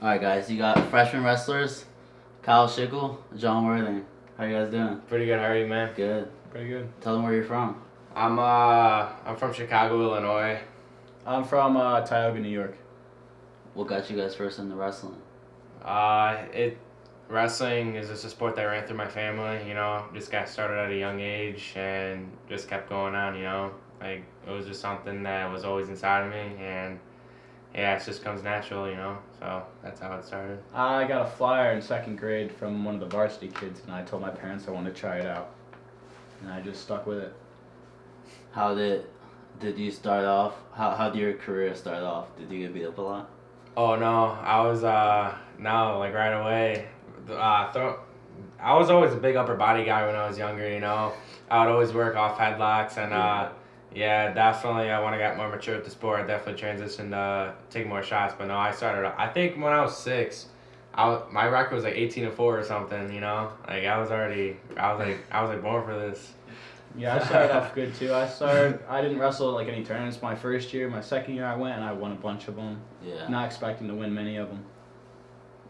All right, guys. You got freshman wrestlers, Kyle Schickel, John Worthing. How you guys doing? Pretty good. How are you, man? Good. Pretty good. Tell them where you're from. I'm from Chicago, Illinois. I'm from Tioga, New York. What got you guys first into wrestling? It Wrestling is just a sport that ran through my family. Just got started at a young age and just kept going on. Like it was just something that was always inside of me, and yeah, it just comes natural. So that's how it started. I got a flyer in second grade from one of the varsity kids, and I told my parents I wanted to try it out, and I just stuck with it. How did you start off? How did your career start off? Did you get beat up a lot? Oh no, I was no, like right away. I was always a big upper body guy when I was younger. I would always work off headlocks and yeah, definitely. When I got more mature with the sport, I definitely transitioned to take more shots. But no, I started. I think when I was 6, my record was like 18-4 or something. Like I was like born for this. Yeah, I started off good too. I didn't wrestle like any tournaments my first year. My second year I went and I won a bunch of them. Yeah. Not expecting to win many of them.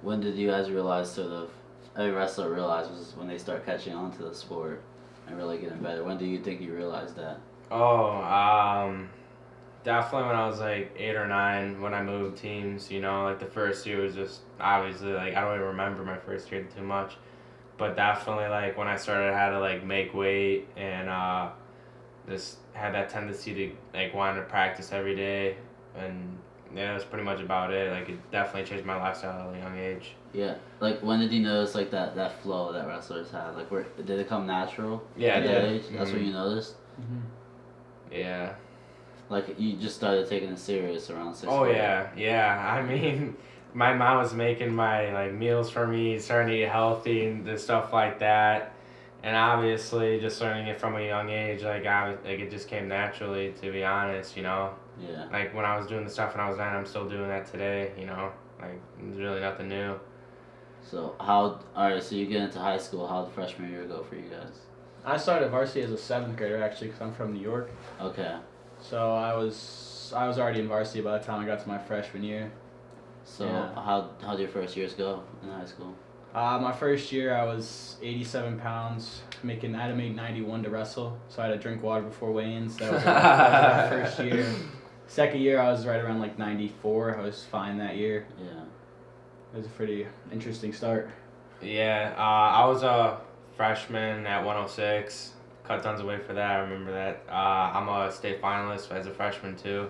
When did you guys realize, sort of, every wrestler realizes when they start catching on to the sport and really getting better? When do you think you realized that? Oh, definitely when I was like 8 or 9 when I moved teams. Like the first year was just obviously like I don't even remember my first year too much, but definitely like when I started how to like make weight and just had that tendency to like want to practice every day, and yeah, that's pretty much about it. Like it definitely changed my lifestyle at a young age. Yeah. Like when did you notice like that flow that wrestlers have? Like did it come natural? Yeah, at it that did. age? That's what you noticed? Mm-hmm. Yeah. Like you just started taking it serious around 6. Oh yeah. I mean, my mom was making my like meals for me, starting to eat healthy and the stuff like that, and obviously just learning it from a young age, like it just came naturally. To be honest, Yeah. like when I was doing the stuff when I was 9, I'm still doing that today. Like it's really nothing new. So so you get into high school. How'd freshman year go for you guys? I started varsity as a 7th grader actually because I'm from New York. Okay. So I was already in varsity by the time I got to my freshman year. So Yeah. how'd your first years go in high school? My first year I was 87 pounds, I had to make 91 to wrestle, so I had to drink water before weigh-ins. That was my first year. Second year I was right around like 94. I was fine that year. Yeah. It was a pretty interesting start. Yeah, I was a freshman at 106. Cut tons of weight for that. I remember that. I'm a state finalist as a freshman too,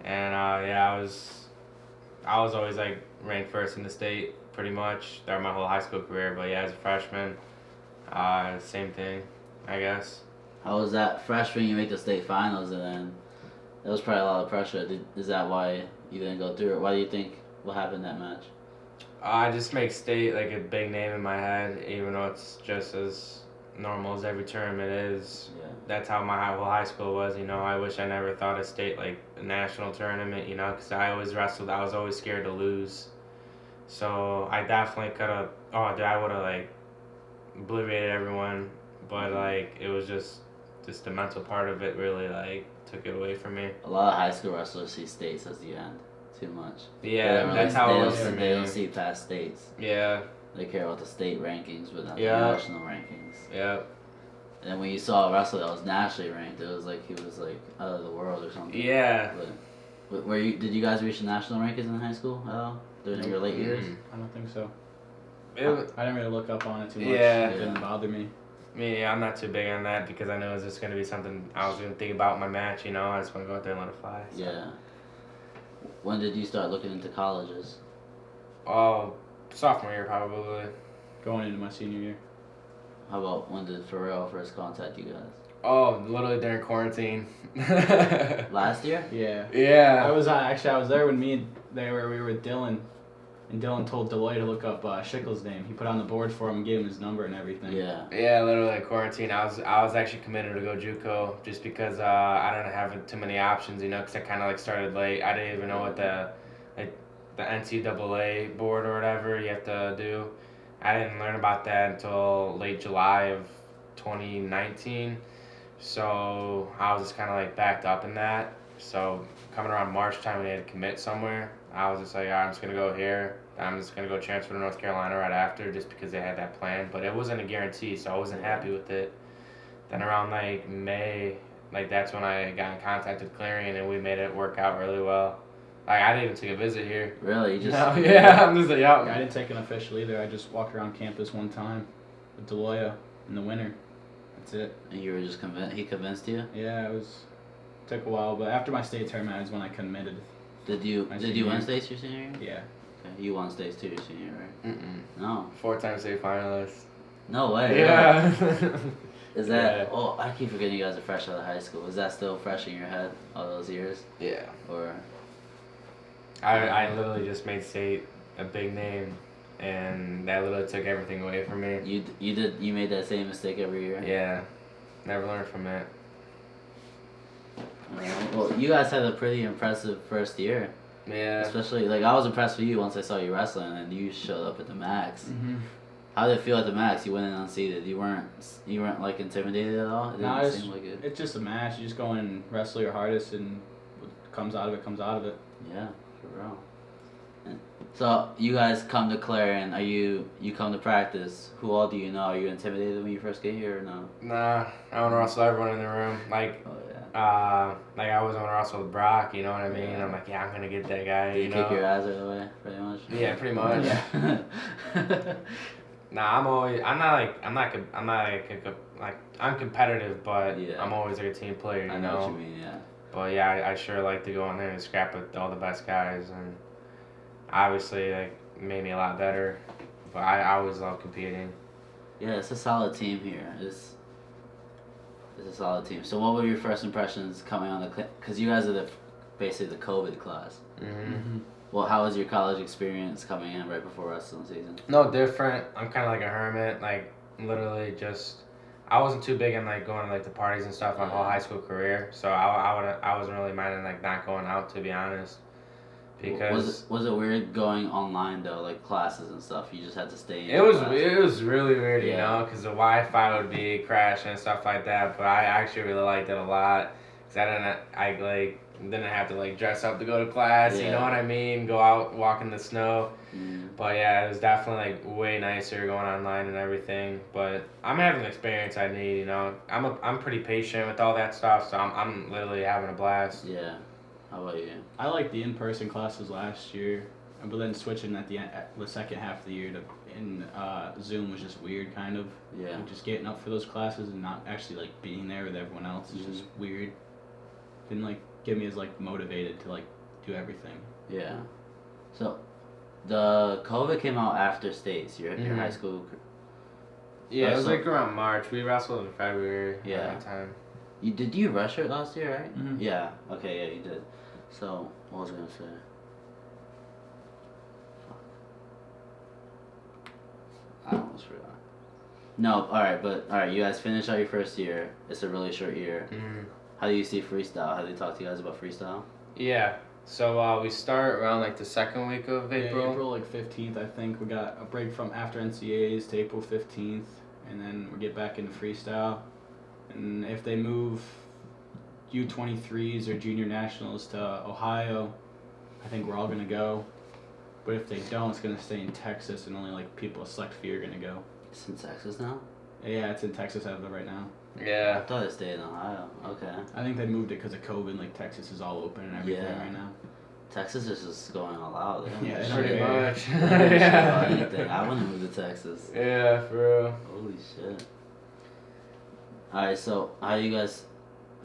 and yeah, I was always like ranked first in the state pretty much throughout my whole high school career. But yeah, as a freshman, same thing, I guess. How was that freshman? You make the state finals, and then that was probably a lot of pressure. Is that why you didn't go through it? Why do you think what happened in that match? I just make state like a big name in my head, even though it's just as normal as every tournament is. Yeah. That's how my whole high school was. I wish I never thought of state like a national tournament. Because I always wrestled. I was always scared to lose. So I definitely could have. Oh, dude, I would have like obliterated everyone. But like it was just the mental part of it really like took it away from me. A lot of high school wrestlers see states as the end too much. Yeah, that's how it was for me. They don't see past states. Yeah. They care about the state rankings, but not the Yeah. national rankings. Yeah. And then when you saw a wrestler that was nationally ranked, it was like he was like out of the world or something. Yeah. But did you guys reach the national rankings in high school at all during your late years? I don't think so. It, I didn't really look up on it too much. Yeah. It didn't bother me. Me, I'm not too big on that because I know it's just going to be something I was going to think about in my match, I just want to go out there and let it fly. So. Yeah. When did you start looking into colleges? Oh, sophomore year probably. Going into my senior year. How about when did Pharrell first contact you guys? Oh, literally during quarantine. Last year? Yeah. Yeah. I was there when we were with Dylan, and Dylan told Deloy to look up Schickel's name. He put on the board for him and gave him his number and everything. Yeah. Yeah, literally quarantine. I was actually committed to go JUCO just because I didn't have too many options, because I kind of like started late. I didn't even know what the NCAA board or whatever you have to do. I didn't learn about that until late July of 2019. So I was just kind of like backed up in that. So coming around March time when they had to commit somewhere, I was just like, I'm just gonna go here. I'm just gonna go transfer to North Carolina right after, just because they had that plan. But it wasn't a guarantee, so I wasn't happy with it. Then around like May, like that's when I got in contact with Clarion and we made it work out really well. Like I didn't even take a visit here. Really? You just No, yeah, I'm just like, Yeah, I didn't take an official either. I just walked around campus one time with Deloya in the winter. That's it. And you were just convinced. He convinced you. Yeah, it was. Took a while, but after my state tournament is when I committed. Did you My win senior states your senior year? Yeah. Okay. You won states too your senior year, right? No. 4-time state finalist. No way. Yeah. Is that? Yeah. Oh, I keep forgetting you guys are fresh out of high school. Is that still fresh in your head all those years? Yeah. Or I literally just made state a big name, and that literally took everything away from me. you made that same mistake every year? Yeah. Never learned from it. Well, you guys had a pretty impressive first year. Yeah. Especially, like, I was impressed with you once I saw you wrestling, and you showed up at the max. Mm-hmm. How did it feel at the max? You went in unseated. You weren't like intimidated at all. It No, didn't seem like it. it's just a match. You just go in and wrestle your hardest, and what comes out of it comes out of it. Yeah, for real. So you guys come to Clarion. You come to practice. Who all do you know? Are you intimidated when you first get here or no? Nah, I want to wrestle everyone in the room. Like, Oh yeah. like I always want to wrestle with Brock. You know what I mean? Yeah. I'm like, yeah, I'm gonna get that guy. Did you you know? kick your ass right away, pretty much? Yeah, pretty much. Yeah. Nah, I'm competitive, but Yeah. I'm always like a team player. You I know what you mean. Yeah. But yeah, I sure like to go in there and scrap with all the best guys, and obviously like made me a lot better. But I always love competing. Yeah, it's a solid team here. It's a solid team. So what were your first impressions coming on the because you guys are basically the COVID class. Mm-hmm. Well, how was your college experience coming in right before wrestling season? No different. I'm kind of like a hermit. Like literally just. I wasn't too big in like going to like the parties and stuff my whole high school career, so I wasn't really minding like not going out, to be honest. Because was it weird going online though, like classes and stuff? You just had to stay in. it was class. really weird, you Yeah. know, because the Wi-Fi would be crashing and stuff like that. But I actually really liked it a lot, because didn't have to like dress up to go to class. Yeah. You know what I mean? Go out, walk in the snow. Mm. But yeah, it was definitely like way nicer going online and everything. But I'm having the experience I need, you know. I'm pretty patient with all that stuff, so I'm literally having a blast. Yeah. How about you? I liked the in-person classes last year, but then switching at the second half of the year to Zoom was just weird, kind of. Yeah. Like, just getting up for those classes and not actually like being there with everyone else is just weird. Didn't like get me as like motivated to like do everything. Yeah. So, the COVID came out after states. Your Mhm. high school. Yeah, it was So- like around March. We wrestled in February. Yeah. At that time. Did you rush it last year, right? Mhm. Yeah. Okay. Yeah, you did. So what was I gonna say? Fuck. I almost forgot. No. All right. But all right. You guys finished out your first year. It's a really short year. Mm-hmm. How do you see freestyle? How do they talk to you guys about freestyle? Yeah. So we start around like the second week of April. Yeah, April like 15th, I think. We got a break from after NCAAs to April 15th, and then we get back into freestyle. And if they move U23s or junior nationals to Ohio, I think we're all gonna go. But if they don't, it's gonna stay in Texas, and only like people a select few are gonna go. It's in Texas now. Yeah, it's in Texas as of right now. I Yeah. thought it stayed in Ohio. Okay. I think they moved it because of COVID. Like Texas is all open and everything Yeah. right now. Texas is just going all out. They don't Yeah, give a pretty shit. much. They don't give a shit about Yeah. anything. I want to move to Texas. Yeah, for real. Holy shit. Alright, so how do you guys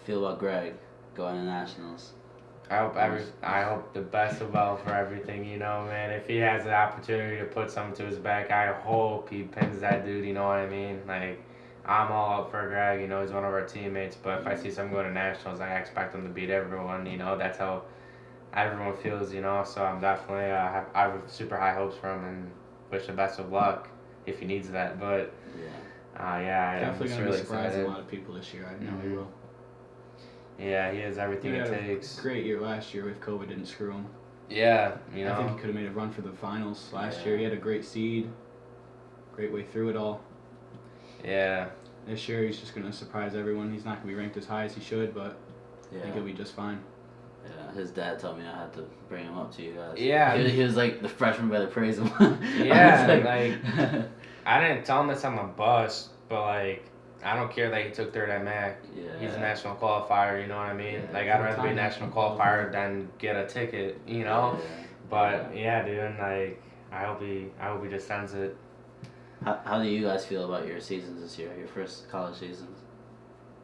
feel about Greg going to nationals? I hope the best of well for everything, you know, man. If he has the opportunity to put something to his back, I hope he pins that dude, you know what I mean? Like, I'm all up for Greg, you know, he's one of our teammates, but if I see someone go to nationals, I expect him to beat everyone, you know, that's how everyone feels, you know, so I'm definitely, I have super high hopes for him and wish the best of luck if he needs that, but, Yeah. yeah, I'm Definitely just gonna really be surprising excited. a lot of people this year. I know he Mhm. will. Yeah, he has everything He it had a takes. great year last year if COVID didn't screw him. Yeah, you I think know, he could have made a run for the finals last Yeah. year. He had a great seed, great way through it all. yeah. This year he's just gonna surprise everyone. He's not gonna be ranked as high as he should, but I think Yeah. he'll be just fine. his dad told me I had to bring him up to you guys. Yeah. He was like the freshman better praise him. Yeah, like I didn't tell him this on the bus, but like I don't care that he took third at MAC. Yeah. He's a national qualifier, you know what I mean? Yeah, like I'd rather be a national qualifier than get a ticket, you know? Yeah. But yeah, dude, like I hope he just sends it. How do you guys feel about your seasons this year? Your first college seasons?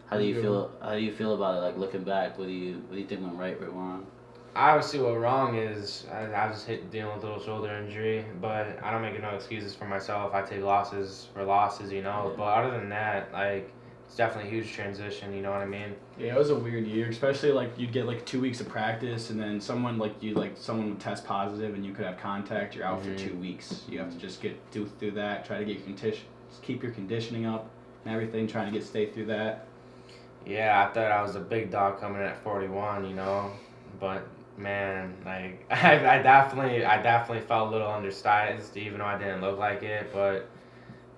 How do you feel? How do you feel about it? Like looking back, what do you think went right or wrong? I would see what wrong is. I just dealing with a little shoulder injury, but I don't make no excuses for myself. I take losses for losses, you know. Yeah. But other than that, like it's definitely a huge transition. You know what I mean? Yeah, it was a weird year, especially like you'd get like 2 weeks of practice, and then someone would test positive, and you could have contact. You're out for 2 weeks. You have to just get through that. Try to get keep your conditioning up and everything. Trying to stay through that. Yeah, I thought I was a big dog coming in at 41, you know, but man, like I definitely felt a little undersized, even though I didn't look like it. But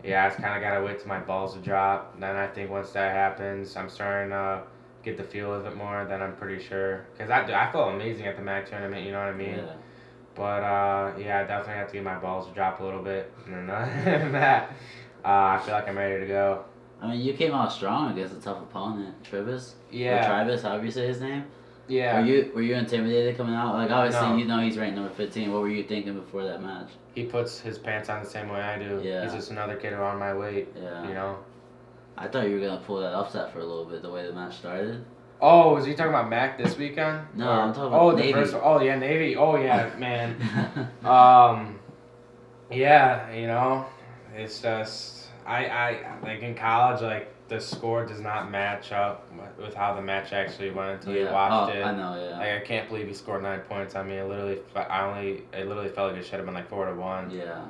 yeah, I just kind of gotta wait till my balls to drop. Then I think once that happens, I'm starting to get the feel of it more. Then I'm pretty sure, cause I felt amazing at the MAC tournament, you know what I mean? Yeah. But yeah, I definitely have to get my balls to drop a little bit, and then that I feel like I'm ready to go. I mean, you came out strong against a tough opponent, Tribus. Yeah. Or Tribus, however you say his name. Yeah. Were you intimidated coming out? Like obviously No. you know he's ranked number 15. What were you thinking before that match? He puts his pants on the same way I do. Yeah. He's just another kid around my weight. Yeah. You know. I thought you were gonna pull that upset for a little bit the way the match started. Oh, was he talking about Mac this weekend? No, I'm talking about the Navy. first. Oh yeah, Navy. Oh yeah, man. Yeah, you know, it's just I like in college, like the score does not match up with how the match actually went until you watched it. I know, yeah. Like I can't believe he scored 9 points. I mean, it literally felt like it should have been like 4-1. Yeah.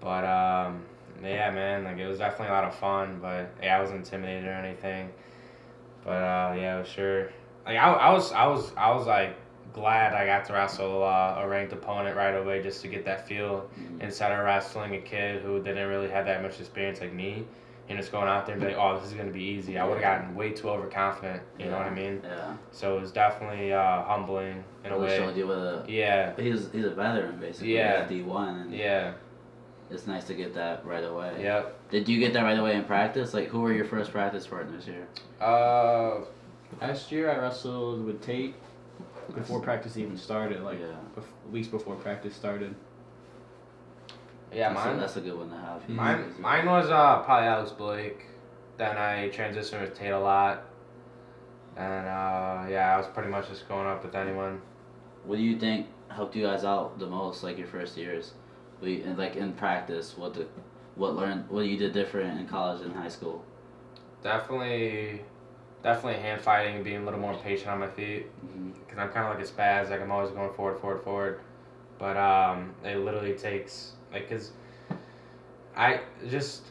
But yeah, man, like it was definitely a lot of fun. But yeah, I wasn't intimidated or anything. But yeah, it was sure. Like I was like glad I got to wrestle a ranked opponent right away just to get that feel instead of wrestling a kid who didn't really have that much experience like me. And just going out there and be like, oh, this is gonna be easy. I would have gotten way too overconfident. You know what I mean? Yeah. So it was definitely humbling in a way. Showed you what Yeah. He's a veteran basically. Yeah. At D1. And Yeah. It's nice to get that right away. Yep. Did you get that right away in practice? Like, who were your first practice partners here? Last year I wrestled with Tate before practice even started, like Yeah. weeks before practice started. Yeah, That's a good one to have. Mine was probably Alex Blake. Then I transitioned with Tate a lot. And yeah, I was pretty much just going up with anyone. What do you think helped you guys out the most, like your first years? Like in practice, what you did different in college and high school? Definitely hand fighting, being a little more patient on my feet. Because I'm kind of like a spaz, like I'm always going forward. But it literally takes, like, because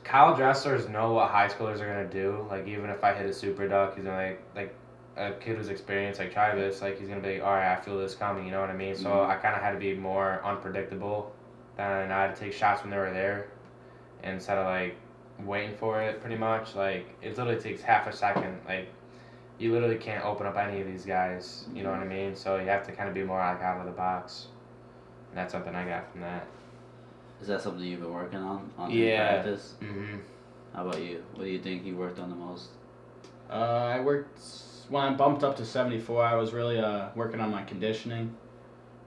college wrestlers know what high schoolers are going to do. Like, even if I hit a super duck, he's going to, like a kid who's experienced, like Travis, like, he's going to be, all right, I feel this coming, you know what I mean? So I kind of had to be more unpredictable. Then I had to take shots when they were there instead of, like, waiting for it, pretty much. Like, it literally takes half a second. Like, you literally can't open up any of these guys, you know what I mean? So you have to kind of be more, like, out of the box. And that's something I got from that. Is that something you've been working on in practice? Mm-hmm. How about you? What do you think you worked on the most? I worked, when I bumped up to 74, I was really working on my conditioning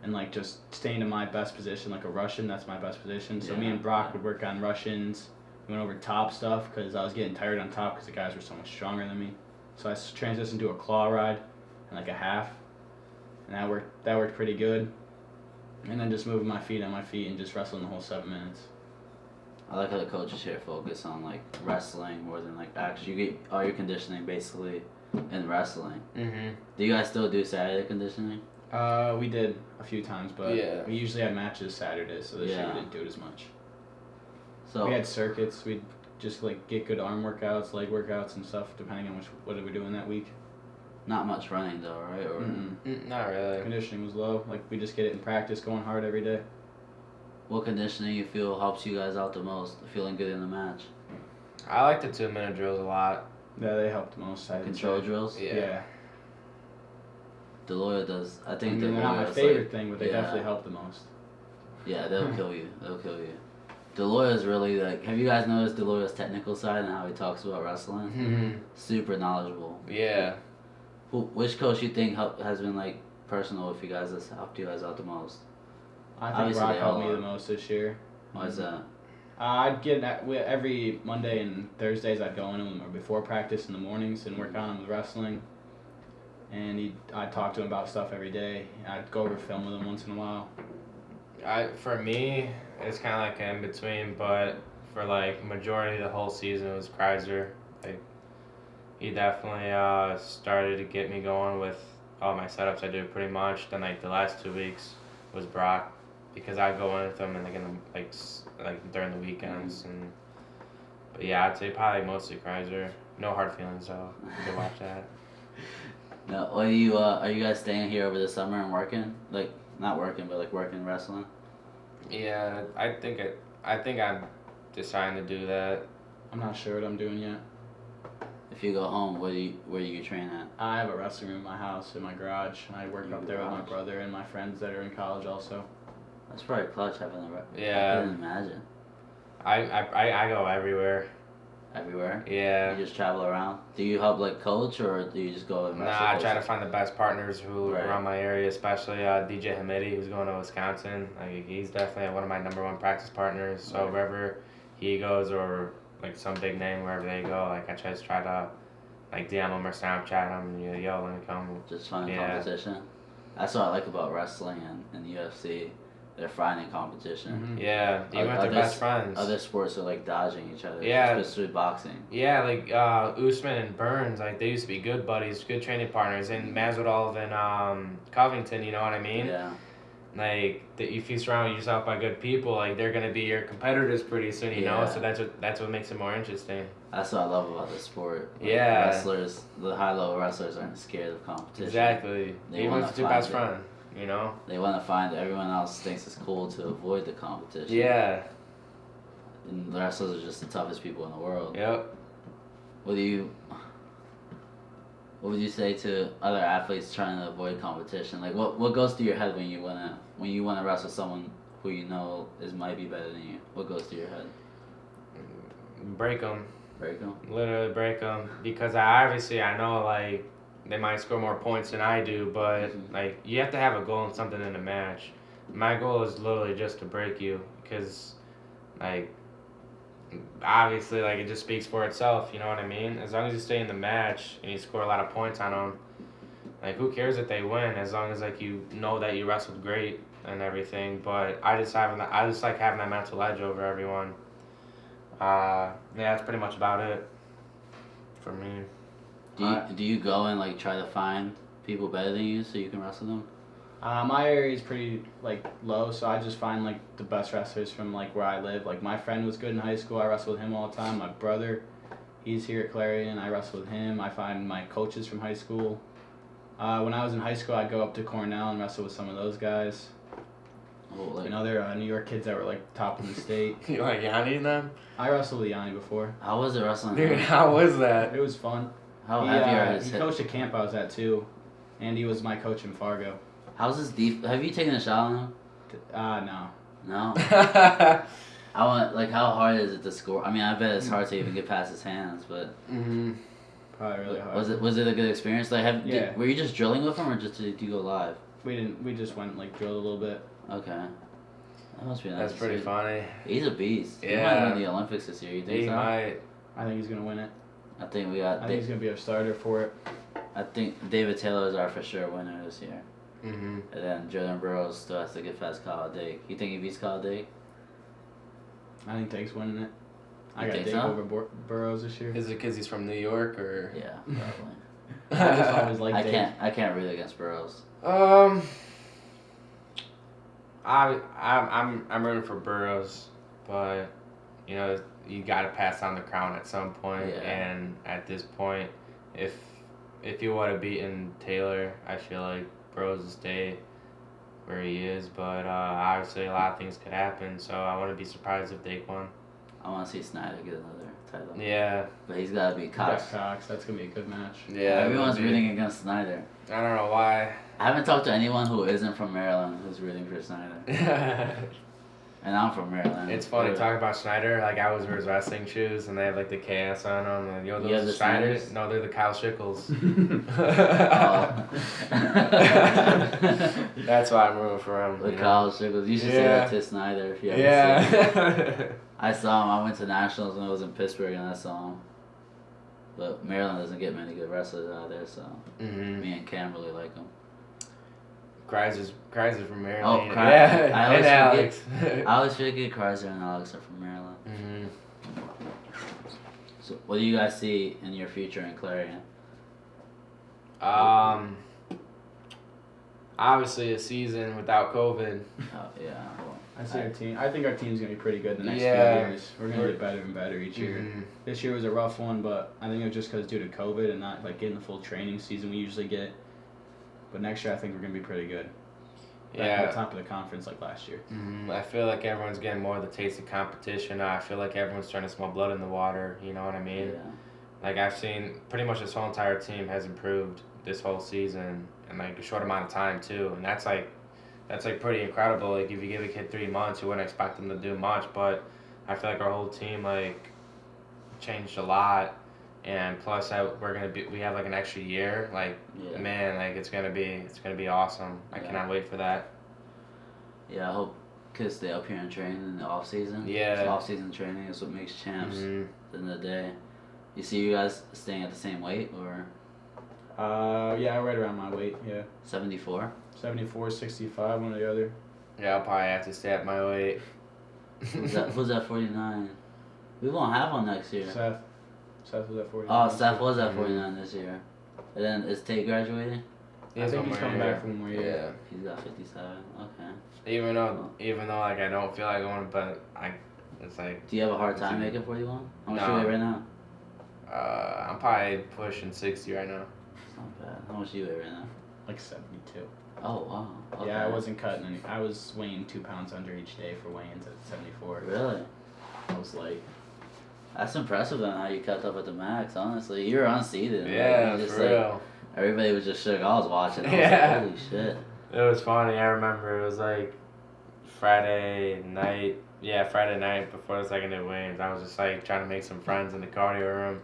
and like just staying in my best position, like a Russian, that's my best position. So me and Brock would work on Russians. We went over top stuff because I was getting tired on top because the guys were so much stronger than me. So I transitioned to a claw ride and like a half. And that worked pretty good. And then just moving my feet on my feet and just wrestling the whole 7 minutes. I like how the coaches here focus on like wrestling more than like actually. You get all your conditioning basically in wrestling. Mm-hmm. Do you guys still do Saturday conditioning? We did a few times, but we usually had matches Saturdays, so this year we didn't do it as much. So we had circuits. We'd just like get good arm workouts, leg workouts, and stuff, depending on what we're doing that week. Not much running though, right? Or not really. Conditioning was low. Like we just get it in practice, going hard every day. What conditioning you feel helps you guys out the most? Feeling good in the match? I like the 2-minute drills a lot. Yeah, they helped the most. Control drills? Yeah. Deloya does. I I think mean, they're not my Deloya is favorite thing, but they yeah. definitely help the most. Yeah, they'll kill you. They'll kill you. Deloya is really like. Have you guys noticed Deloya's technical side and how he talks about wrestling? Mm-hmm. Super knowledgeable. Yeah. Which coach you think has been like personal with you guys that's helped you guys out the most? I think Obviously, Rock they helped all me are. the most this year. Why is that? I'd get every Monday and Thursdays. I'd go in with him before practice in the mornings and work on him with wrestling. And I'd talk to him about stuff every day. I'd go over film with him once in a while. For me, it's kind of like an in between, but for like majority of the whole season, it was Kreiser. Like, he definitely started to get me going with all my setups I do pretty much. Then like the last 2 weeks was Brock, because I go in with him and like during the weekends and. But yeah, I'd say probably mostly Kreiser. No hard feelings though. You can watch that. No, are you guys staying here over the summer and working? Like not working, but like working wrestling. Yeah, I think I'm deciding to do that. I'm not sure what I'm doing yet. If you go home, where do you train at? I have a wrestling room in my house, in my garage. I work up there with my Garage. brother and my friends that are in college also. That's probably clutch having a. Yeah. I couldn't imagine. I go everywhere. Everywhere. Yeah. You just travel around. Do you help like coach or do you just go and wrestle? Nah, I try to find the best partners who Right. are around my area, especially DJ Hamidi, who's going to Wisconsin. Like, he's definitely one of my number one practice partners. So Right. wherever he goes, or like some big name wherever they go, like I just try to like DM him or Snapchat him, and yo, let me come. Just finding Yeah. competition. That's what I like about wrestling and the UFC. They're finding competition. Mm-hmm. Yeah, even with their best friends. Other sports are like dodging each other. Yeah. Especially boxing. Yeah, like Usman and Burns, like they used to be good buddies, good training partners, and Masvidal and Covington, you know what I mean? Yeah. Like if you surround yourself by good people, like they're gonna be your competitors pretty soon, you know. Yeah. So that's what makes it more interesting. That's what I love about the sport. Like, Yeah. Wrestlers, the high-low wrestlers aren't scared of competition. Exactly. They Even wanna if it's your find best it. friend, you know. They want to find it. Everyone else thinks it's cool to avoid the competition. Yeah. And the wrestlers are just the toughest people in the world. Yep. What would you say to other athletes trying to avoid competition? Like what goes through your head when you wanna wrestle someone who you know might be better than you? What goes through your head? Break them. Break them. Literally break them, because I know like they might score more points than I do, but like you have to have a goal and something in a match. My goal is literally just to break you, because like obviously like it just speaks for itself, you know what I mean? As long as you stay in the match and you score a lot of points on them, like who cares if they win, as long as like you know that you wrestled great and everything. But I just like having that mental edge over everyone. Yeah, that's pretty much about it for me. Do you go and like try to find people better than you so you can wrestle them? My area is pretty like low, so I just find like the best wrestlers from like where I live. Like my friend was good in high school. I wrestle with him all the time. My brother, he's here at Clarion. I wrestle with him. I find my coaches from high school. When I was in high school, I'd go up to Cornell and wrestle with some of those guys. Oh, like, And other New York kids that were like top in the state. You like Yanni and them? I wrestled with Yanni before. how was it wrestling? Dude, him? how was that? It was fun. How he, heavy are his he hips? coached a camp I was at too, and he was my coach in Fargo. How's his have you taken a shot on him? No. No. I want like how hard is it to score? I mean, I bet it's hard to even get past his hands, but Mm-hmm. Probably really hard. was it a good experience? Like, Yeah. were you just drilling with him, or just did you go live? We just went like drilled a little bit. Okay, that must be nice. That's to pretty see. funny. He's a beast. He might Yeah. win the Olympics this year. You think He so? might. I think he's gonna win it. I think we got. I think he's gonna be a starter for it. I think David Taylor is our for sure winner this year, Mm-hmm. and then Jordan Burroughs still has to get past Kyle Dake. You think he beats Kyle Dake? I think Dake's winning it. I You got think Dake so? over Burrows this year. Is it because he's from New York or? Yeah, probably. I just always like I Dake. can't root against Burroughs. I'm rooting for Burroughs, but you know you got to pass on the crown at some point. Yeah. And at this point, if you would have beaten Taylor, I feel like Burroughs will stay where he is. But obviously, a lot of things could happen, so I wouldn't be surprised if Dake won. I want to see Snyder get another title. Yeah. But he's got to beat Cox. Cox. That's gonna be a good match. Yeah. Everyone's rooting against Snyder. I don't know why. I haven't talked to anyone who isn't from Maryland who's rooting for Snyder. And I'm from Maryland. It's funny talking about Schneider. Like I always wear his wrestling shoes, and they have like the KS on them. And yo, those the Schneiders? Snyders? No, they're the Kyle Schickels. That's why I'm rooting for him. The college Schickel. You should say that to Snyder if you ever see him. I saw him. I went to Nationals when I was in Pittsburgh and I saw him. But Maryland doesn't get many good wrestlers out there, so me and Cam really like him. Kreiser's from Maryland. Oh, yeah. I always and forget. I always forget Kreiser and Alex are from Maryland. So, what do you guys see in your future in Clarion? Obviously a season without COVID. Oh yeah. Well, I see our team. I think our team's gonna be pretty good the next few Yeah. years. We're gonna get better and better each year. This year was a rough one, but I think it was just because due to COVID and not like getting the full training season we usually get. But next year I think we're gonna be pretty good. Back at the top of the conference like last year. I feel like everyone's getting more of the taste of competition. I feel like everyone's trying to smell blood in the water. You know what I mean? yeah. Like I've seen pretty much this whole entire team has improved this whole season in like a short amount of time too, and that's like pretty incredible. Like if you give a kid 3 months, you wouldn't expect them to do much, but I feel like our whole team like changed a lot, and plus we have like an extra year. Like man, like it's gonna be awesome. I cannot wait for that. Yeah, I hope kids stay up here and train in the off season. Yeah. Off season training is what makes champs. At the end of the day, you see you guys staying at the same weight or? Yeah, right around my weight. Yeah. 74. 74, 65, one or the other. Yeah, I'll probably have to stay at my weight. Who's at 49? We won't have one next year. Seth was at 49. Oh, Seth was at 49 this year. And then is Tate graduating? I think he's coming back from 1 more year. Yeah. He's got 57. Okay. Even though like I don't feel like going, but it's like. Do you have a hard time making 41? How much No. you weigh right now? I'm probably pushing 60 right now. It's not bad. How much you weigh right now? Like 72. Oh wow. Okay. Yeah, I wasn't cutting any. I was weighing 2 pounds under each day for weigh-ins at 74. Really? I was like. That's impressive then how you kept up at the max, honestly. You were unseated. Yeah, like, for real. Everybody was just shook. I was watching. I was Yeah. like, holy shit. It was funny. I remember it was like Friday night. Yeah, Friday night before the second day weigh-ins. I was just like trying to make some friends in the cardio room.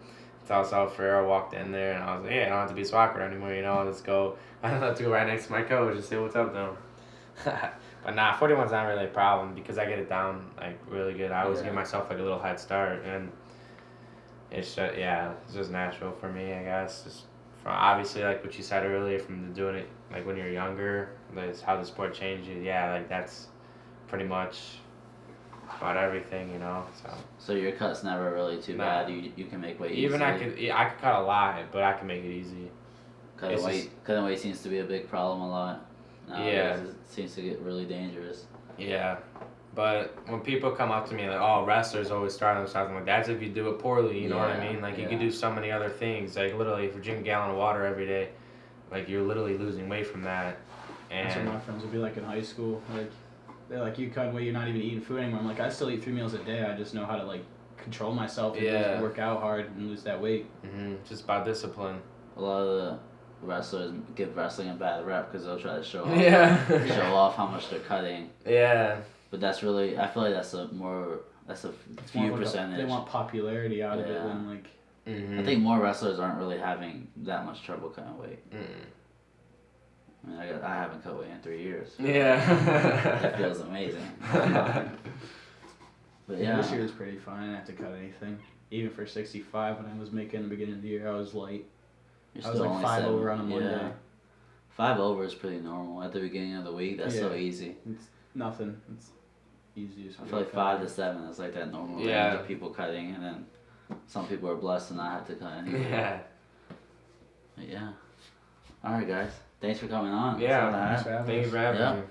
Until Ferrero walked in there and I was like, hey, I don't have to be soccer anymore, you know, let's go. I don't have to go right next to my coach and say what's up to him. But nah, 41's not really a problem because I get it down like really good. I always give myself like a little head start, and it's just, it's just natural for me, I guess. Just from obviously like what you said earlier, from doing it like when you're younger, that's how the sport changed you. Yeah, like that's pretty much about everything, you know. So your cut's never really too bad. You can make weight even easily. I could cut a lot, but I can make it easy. Cutting weight seems to be a big problem a lot. Nowadays. It seems to get really dangerous. Yeah, but when people come up to me like, oh, wrestlers always start themselves, I'm like, that's if you do it poorly, you know what I mean? Like you can do so many other things. Like literally, if you drink a gallon of water every day, like you're literally losing weight from that. And That's what my friends would be like in high school. Like they're like, you cut weight, you're not even eating food anymore. I'm like, I still eat 3 meals a day. I just know how to like control myself and just work out hard and lose that weight. Just about discipline. A lot of the wrestlers give wrestling a bad rep because they'll try to show off, show off how much they're cutting. Yeah. But that's really, I feel like that's a few percentage. They want popularity out of it when like. I think more wrestlers aren't really having that much trouble cutting weight. I mean, I haven't cut weight in 3 years. Yeah. That feels amazing. But yeah. This year was pretty fun. I didn't have to cut anything. Even for 65, when I was making the beginning of the year, I was light. I was like 5 over on a Monday. 5 over is pretty normal at the beginning of the week. That's so easy. It's nothing. It's easy. I feel like 5 to 7 is like that normal range of people cutting, and then some people are blessed to not have to cut anything. Yeah. But yeah. All right, guys. Thanks for coming on. Yeah. Thanks for having us. Thank you for having me.